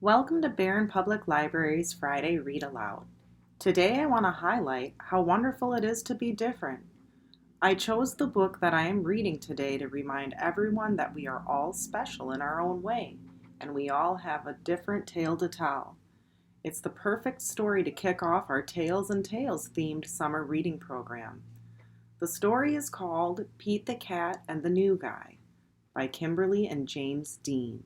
Welcome to Barron Public Library's Friday Read Aloud. Today I want to highlight how wonderful it is to be different. I chose the book that I am reading today to remind everyone that we are all special in our own way, and we all have a different tale to tell. It's the perfect story to kick off our Tales and Tales themed summer reading program. The story is called Pete the Cat and the New Guy by Kimberly and James Dean.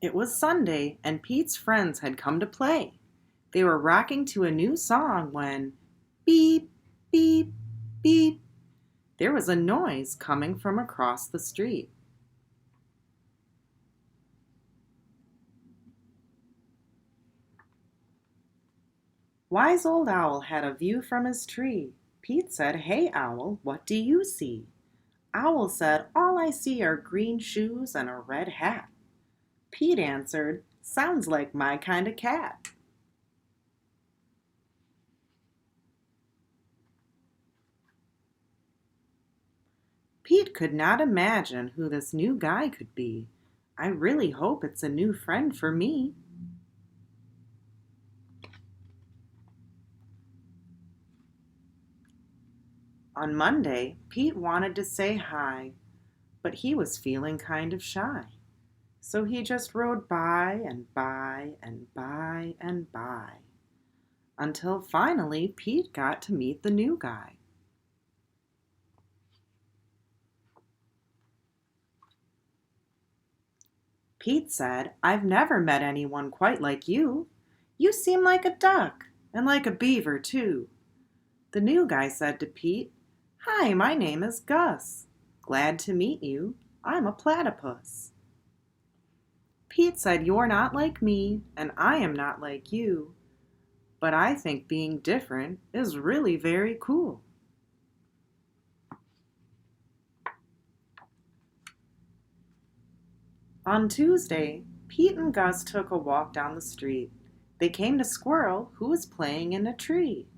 It was Sunday, and Pete's friends had come to play. They were rocking to a new song when, beep, beep, beep, there was a noise coming from across the street. Wise Old Owl had a view from his tree. Pete said, "Hey, Owl, what do you see?" Owl said, "All I see are green shoes and a red hat." Pete answered, "Sounds like my kind of cat." Pete could not imagine who this new guy could be. "I really hope it's a new friend for me." On Monday, Pete wanted to say hi, but he was feeling kind of shy. So he just rode by and by and by and by, until finally Pete got to meet the new guy. Pete said, "I've never met anyone quite like you. You seem like a duck, and like a beaver, too." The new guy said to Pete, "Hi, my name is Gus. Glad to meet you. I'm a platypus." Pete said, "You're not like me, and I am not like you, but I think being different is really very cool." On Tuesday, Pete and Gus took a walk down the street. They came to Squirrel, who was playing in a tree.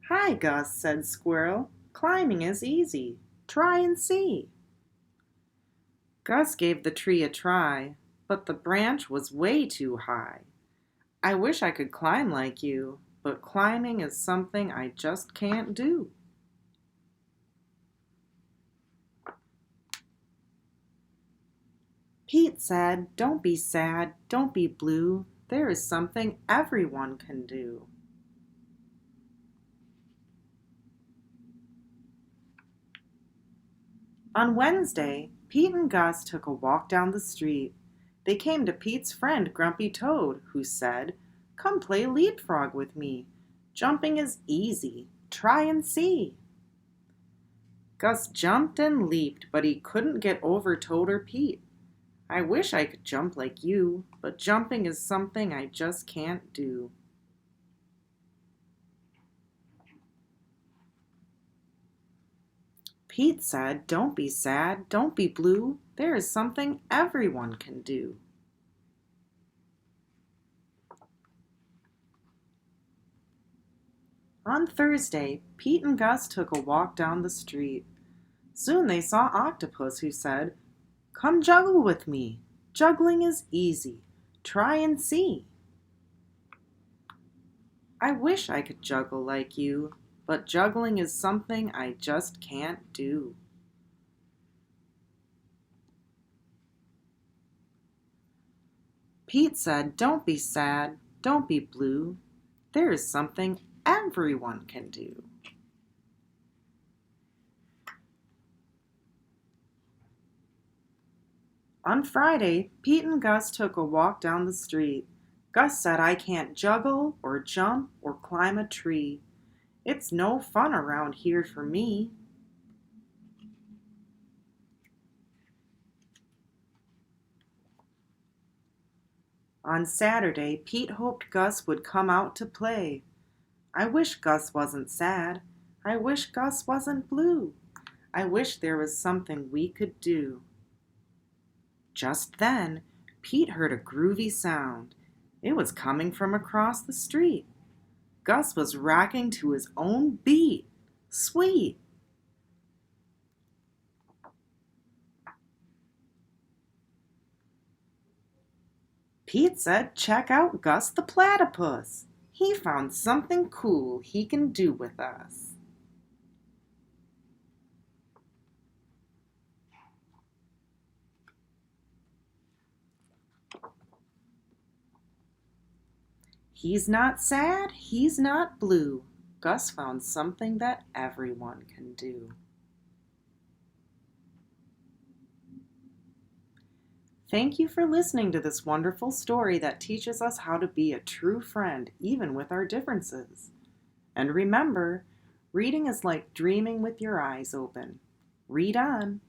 "Hi, Gus," said Squirrel. "Climbing is easy. Try and see." Gus gave the tree a try, but the branch was way too high. "I wish I could climb like you, but climbing is something I just can't do." Pete said, "Don't be sad, don't be blue. There is something everyone can do." On Wednesday, Pete and Gus took a walk down the street. They came to Pete's friend Grumpy Toad, who said, "Come play leapfrog with me. Jumping is easy. Try and see." Gus jumped and leaped, but he couldn't get over Toad or Pete. "I wish I could jump like you, but jumping is something I just can't do." Pete said, "Don't be sad, don't be blue. There is something everyone can do." On Thursday, Pete and Gus took a walk down the street. Soon they saw Octopus, who said, "Come juggle with me. Juggling is easy. Try and see." "I wish I could juggle like you, but juggling is something I just can't do." Pete said, "Don't be sad, don't be blue. There is something everyone can do." On Friday, Pete and Gus took a walk down the street. Gus said, "I can't juggle or jump or climb a tree. It's no fun around here for me." On Saturday, Pete hoped Gus would come out to play. "I wish Gus wasn't sad. I wish Gus wasn't blue. I wish there was something we could do." Just then, Pete heard a groovy sound. It was coming from across the street. Gus was rocking to his own beat. Sweet! Pete said, check out Gus the platypus. He found something cool he can do with us. He's not sad, he's not blue. Gus found something that everyone can do. Thank you for listening to this wonderful story that teaches us how to be a true friend, even with our differences. And remember, reading is like dreaming with your eyes open. Read on.